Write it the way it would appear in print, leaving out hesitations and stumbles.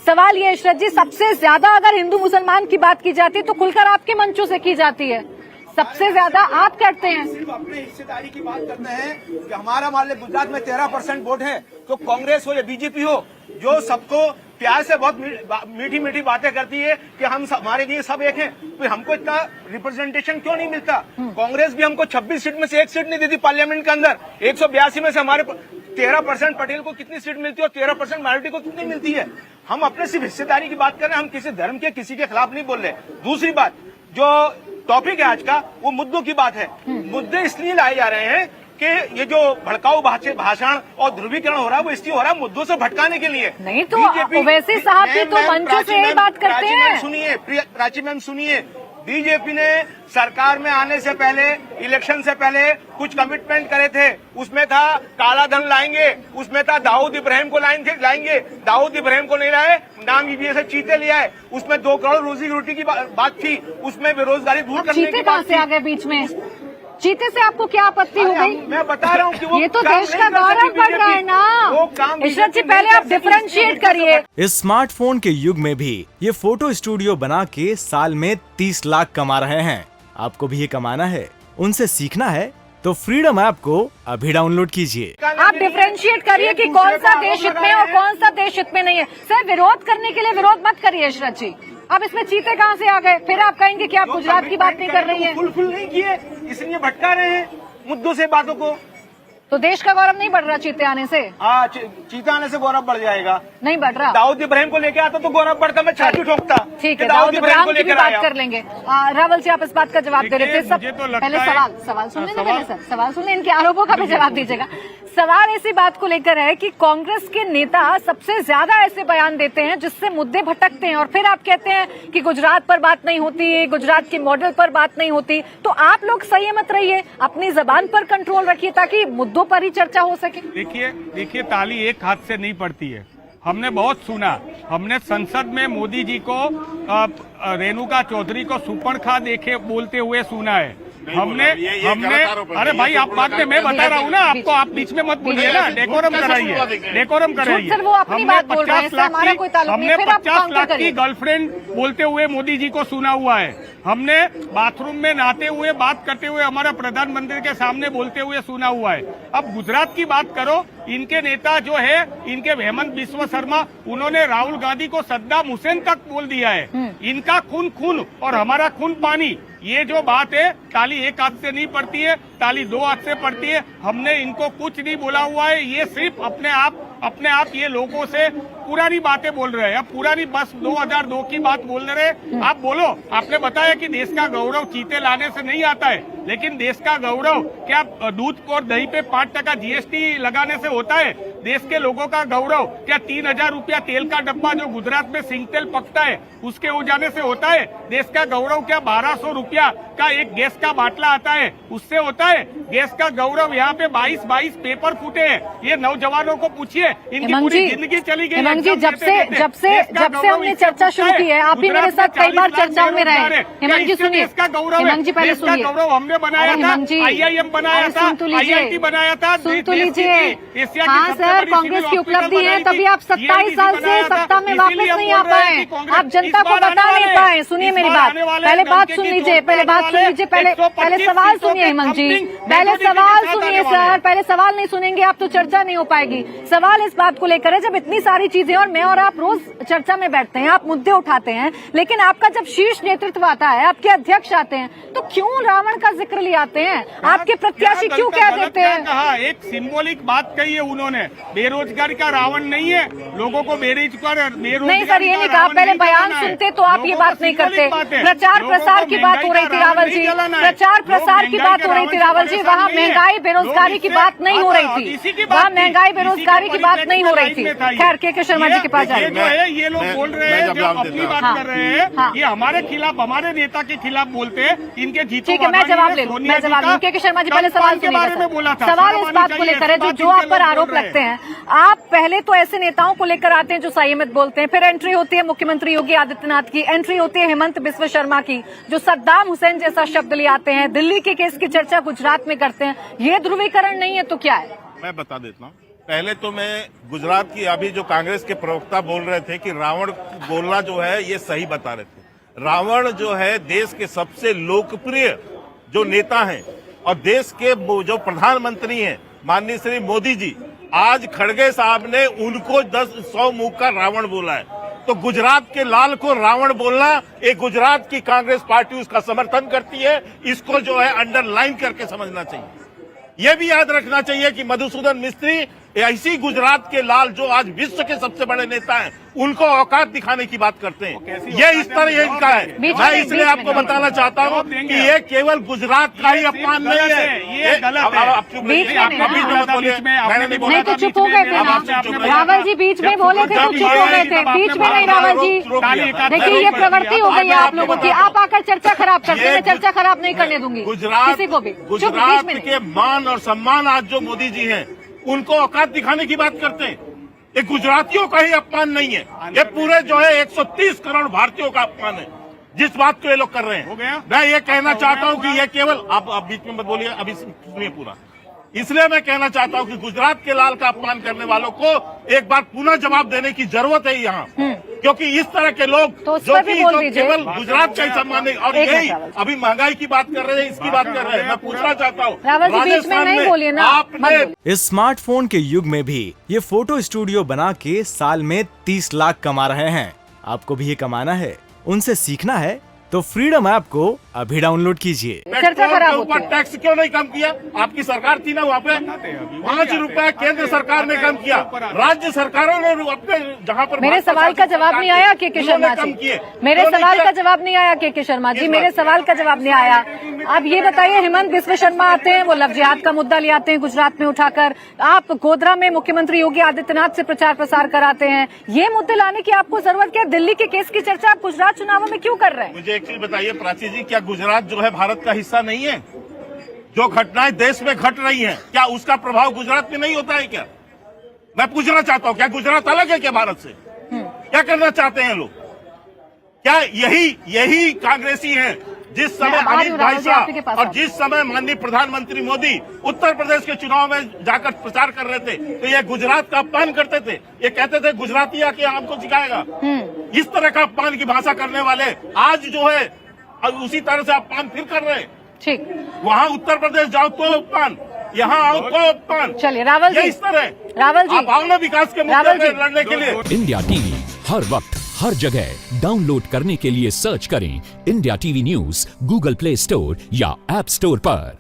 सवाल ये इशरत जी, सबसे ज्यादा अगर हिंदू मुसलमान की बात की जाती है तो खुलकर आपके मंचों से की जाती है, सबसे ज्यादा आप करते हैं। सिर्फ अपने हिस्सेदारी की बात करते हैं कि हमारा मान लीजिए गुजरात में 13% वोट है, तो कांग्रेस हो या बीजेपी हो, जो सबको प्यार से बहुत मीठी मीठी बातें करती है कि हम हमारे लिए सब एक हैं, तो हमको इतना रिप्रेजेंटेशन क्यों नहीं मिलता? कांग्रेस भी हमको 26 सीट में से एक सीट नहीं देती पार्लियामेंट के अंदर। 182 में से हमारे 13% पटेल को कितनी सीट मिलती है और 13% माइनॉरिटी को कितनी मिलती है? हम अपने सिर्फ हिस्सेदारी की बात कर रहे हैं, हम किसी धर्म के किसी के खिलाफ नहीं बोल रहे। दूसरी बात, जो टॉपिक है आज का, वो मुद्दों की बात है। मुद्दे इसलिए लाए जा रहे हैं कि ये जो भड़काऊ भाषण और ध्रुवीकरण हो रहा है वो इसलिए हो रहा है मुद्दों से भटकाने के लिए। नहीं तो ओवैसी साहब भी तो मंचों से यही बात करते हैं। सुनिए प्राची मैम, सुनिए, बीजेपी ने सरकार में आने से पहले, इलेक्शन से पहले कुछ कमिटमेंट करे थे। उसमें था काला धन लाएंगे, उसमें था दाऊद इब्राहिम को लाएंगे। दाऊद इब्राहिम को नहीं लाए, नाम ईवीएस से चीते ले आए। उसमें 2 करोड़ रोजी रोटी की बात थी, उसमें बेरोजगारी दूर करने की बात थी। चीते कहां से आ गए बीच में? चीते से आपको क्या आपत्ति हो गई? मैं बता रहा हूँ कि वो ये तो देश का गौरव बढ़ रहा है ना। इशरत जी, पहले आप डिफरेंशिएट करिए। इस स्मार्टफोन के युग में भी ये फोटो स्टूडियो बना के साल में 30 लाख कमा रहे हैं। आपको भी ये कमाना है, उनसे सीखना है तो फ्रीडम ऐप को अभी डाउनलोड कीजिए। आप डिफरेंशिएट करिए कि कौन सा देश हित में और कौन सा देश हित में नहीं है। सर, विरोध करने के लिए विरोध मत करिए इशरत जी। अब इसमें चीते कहाँ से आ गए? फिर आप कहेंगे कि आप गुजरात की बात नहीं कर रही हैं। फुलफिल नहीं किए, इसलिए भटका रहे हैं मुद्दों से बातों को। तो देश का गौरव नहीं बढ़ रहा चीते आने से? हाँ, चीता आने से गौरव बढ़ जाएगा। नहीं बढ़ रहा। दाऊद इब्राहिम को लेके आता तो गौरव बढ़ता, मैं छाती ठोकता। ठीक है, दाऊद इब्राहिम की भी बात कर लेंगे। रावल जी, आप इस बात का जवाब दे रहे थे। सब पहले सवाल सुन लेंगे, पहले सर सवाल सुन लें, इनके आरोपों का भी जवाब दीजिएगा। सवाल इसी बात को लेकर है कि कांग्रेस के नेता सबसे ज्यादा ऐसे बयान देते हैं जिससे मुद्दे भटकते हैं, और फिर आप कहते हैं कि गुजरात पर बात नहीं होती, गुजरात के मॉडल पर बात नहीं होती। तो आप लोग संयमित रहिए, अपनी जबान पर कंट्रोल रखिए ताकि मुद्दों पर ही चर्चा हो सके। देखिए, ताली एक हाथ से नहीं पड़ती है। हमने बहुत सुना, हमने संसद में मोदी जी को रेणुका चौधरी को सुपर्णखा देखे बोलते हुए सुना है। हमने अरे भाई, आप बाद में, मैं बता रहा हूँ ना आपको, आप बीच में मत बोलिए ना। डेकोरम कराइए, डेकोरम कराइए। हमने 50 लाख की गर्लफ्रेंड बोलते हुए मोदी जी को सुना हुआ है। हमने बाथरूम में नहाते हुए बात करते हुए हमारा प्रधानमंत्री के सामने बोलते हुए सुना हुआ है। अब गुजरात की बात करो, इनके नेता जो है, इनके हेमंत बिस्वा शर्मा, उन्होंने राहुल गांधी को सद्दाम हुसैन तक बोल दिया है। इनका खून खून और हमारा खून पानी, ये जो बात है, ताली एक हाथ से नहीं पड़ती है, ताली 2 हाथ से पड़ती है। हमने इनको कुछ नहीं बोला हुआ है, ये सिर्फ अपने आप ये लोगों से पुरानी बातें बोल रहे हैं। अब पुरानी बस 2002 की बात बोल रहे हैं। आप बोलो, आपने बताया कि देश का गौरव चीते लाने से नहीं आता है, लेकिन देश का गौरव क्या दूध और दही पे 5% GST लगाने से होता है? देश के लोगों का गौरव क्या 3000 रुपया तेल का डब्बा जो गुजरात में सिंग तेल पकता है उसके हो जाने से होता है? देश का गौरव क्या 1200 रुपया का एक गैस का बाटला आता है उससे होता है? गैस का गौरव यहाँ पे 22 पेपर फूटे हैं। ये नौजवानों को पूछिए, इनकी पूरी जिंदगी चली गई। हेमंत जी, जब से हमने चर्चा शुरू की है, आप भी मेरे साथ कई बार चर्चाओं में रहे। हेमंत जी सुनिए, इसका गौरव, हेमंत जी पहले सुनिए। गौरव हमने बनाया था, IIM बनाया था, IIT बनाया था। सुन तो लीजिए। हाँ सर, कांग्रेस की उपलब्धि है, तभी आप 27 साल से सत्ता में वापस नहीं आ पाए, आप जनता को बता नहीं पाए। सुनिए मेरी बात, पहले बात सुन लीजिए, पहले सवाल सुनिए हेमंत जी, पहले सवाल सुनिए सर, पहले सवाल नहीं सुनेंगे आप तो चर्चा नहीं हो पाएगी। सवाल इस बात को लेकर है, जब इतनी सारी चीजें, और मैं और आप रोज चर्चा में बैठते हैं, आप मुद्दे उठाते हैं, लेकिन आपका जब शीर्ष नेतृत्व आता है, आपके अध्यक्ष आते हैं, तो क्यों रावण का जिक्र ले आते हैं? आपके प्रत्याशी क्यों कह देते हैं? कहा, एक सिंबॉलिक बात कही है उन्होंने, बेरोजगारी का रावण नहीं है, लोगों को बेरोजगारी नहीं सर, ये नहीं कहा। पहले बयान सुनते तो आप ये बात नहीं करते। प्रचार प्रसार की बात हो रही थी रावल जी, प्रचार प्रसार की बात हो रही थी रावल जी, वहाँ महंगाई बेरोजगारी की बात नहीं हो रही थी, वहाँ महंगाई बेरोजगारी की बात नहीं हो रही थी। खैर, के शर्मा जी के पास जाइए। जो है ये लोग बोल रहे हैं, जो अपनी बात कर रहे हैं, ये हमारे खिलाफ, हमारे नेता के खिलाफ बोलते हैं, इनके जीतो। ठीक है, मैं जवाब ले लूँ। के शर्मा जी पहले सवाल सुनिएगा। सवाल इस बात को लेकर है जो आप पर आरोप लगते हैं। आप पहले तो ऐसे नेताओं को लेकर आते हैं जो संयमित बोलते हैं, फिर एंट्री होती है मुख्यमंत्री योगी आदित्यनाथ की, एंट्री होती है हेमंत बिस्वा शर्मा की, जो सद्दाम हुसैन जैसा शब्द ले आते हैं, दिल्ली के केस की चर्चा गुजरात में करते हैं। ये ध्रुवीकरण नहीं है तो क्या है? मैं बता देता हूँ। पहले तो मैं गुजरात की अभी जो कांग्रेस के प्रवक्ता बोल रहे थे कि रावण बोलना जो है ये सही बता रहे थे। रावण जो है देश के सबसे लोकप्रिय जो नेता हैं और देश के जो प्रधानमंत्री हैं माननीय श्री मोदी जी, आज खड़गे साहब ने उनको 100 मुंह का रावण बोला है। तो गुजरात के लाल को रावण बोलना, एक गुजरात की कांग्रेस पार्टी उसका समर्थन करती है, इसको जो है अंडरलाइन करके समझना चाहिए। यह भी याद रखना चाहिए कि मधुसूदन मिस्त्री ऐसी गुजरात के लाल जो आज विश्व के सबसे बड़े नेता हैं, उनको औकात दिखाने की बात करते हैं। ये इस तरह इनका है। मैं इसलिए आपको बताना चाहता हूँ कि ये केवल गुजरात का ही अपमान नहीं है, ये गलत है। आप चुप रहिए, आप अभी मत बोलिए, मैंने नहीं बोला। नहीं तो चुप हो गए थे ना रावल जी, बीच में बोले थे तो चुप हो गए थे, बीच में नहीं रावल जी। देखिए ये प्रवृत्ति हो गई है आप लोगों की, आप आकर चर्चा खराब करते हैं। चर्चा खराब नहीं करने दूंगी किसी को भी। गुजरात के मान और सम्मान आज जो मोदी जी हैं उनको औकात दिखाने की बात करते हैं। ये गुजरातियों का ही अपमान नहीं है, ये पूरे जो है 130 करोड़ भारतीयों का अपमान है जिस बात को ये लोग कर रहे हैं। मैं ये कहना चाहता हूं कि ये केवल आप बीच में मत बोलिए, अभी सुनिए पूरा। इसलिए मैं कहना चाहता हूं कि गुजरात के लाल का अपमान करने वालों को एक बार पुनः जवाब देने की जरूरत है यहाँ, क्योंकि इस तरह के लोग तो जो कि केवल गुजरात का ही सम्मान नहीं, और यही अभी महंगाई की बात कर रहे हैं, इसकी बात कर रहे हैं। मैं पूछना चाहता हूँ राजस्थान में आपने इस स्मार्टफोन के युग में भी ये फोटो स्टूडियो बना के साल में 30 लाख कमा रहे हैं। आपको भी ये कमाना है, उनसे सीखना है तो फ्रीडम ऐप को अभी डाउनलोड कीजिए। चर्चा खराब होती है। टैक्स क्यों नहीं कम किया? आपकी सरकार थी ना वहाँ पे, 5 रुपए केंद्र सरकार ने कम किया, राज्य सरकारों ने अपने जहाँ पर। मेरे सवाल का जवाब नहीं आया के शर्मा जी, मेरे सवाल का जवाब नहीं आया के शर्मा जी, मेरे सवाल का जवाब नहीं आया। अब ये बताइए, हिमंत बिस्व शर्मा आते हैं, वो लव जिहाद का मुद्दा ले आते हैं गुजरात में उठाकर, आप गोधरा में मुख्यमंत्री योगी आदित्यनाथ से प्रचार प्रसार कराते हैं। ये मुद्दे लाने की आपको जरूरत क्या? दिल्ली के केस की चर्चा आप गुजरात चुनावों में क्यों कर रहे हैं? मुझे एक चीज बताइए प्राची जी, क्या गुजरात जो है भारत का हिस्सा नहीं है? जो घटनाएं देश में घट रही हैं, क्या उसका प्रभाव गुजरात में नहीं होता है क्या? मैं पूछना चाहता हूं, क्या गुजरात अलग है क्या भारत से? क्या करना चाहते हैं लोग? क्या यही कांग्रेसी हैं जिस समय अमित भाई साहब और जिस समय माननीय प्रधानमंत्री मोदी उत्तर प्रदेश के चुनाव में जाकर प्रचार कर रहे थे तो ये गुजरात का अपमान करते थे, ये कहते थे गुजराती आके हमको सिखाएगा। इस तरह का अपमान की भाषा करने वाले आज जो है उसी तरह से अपमान फिर कर रहे हैं। ठीक, वहाँ उत्तर प्रदेश जाओ तो अपमान, यहाँ आओ तो अपमान। चलिए रावल जी, इस तरह रावल जी आप आओ ना विकास के मुद्दे में लड़ने के लिए। इंडिया टीवी हर वक्त हर जगह डाउनलोड करने के लिए सर्च करें India TV news Google play store या ऐप स्टोर पर।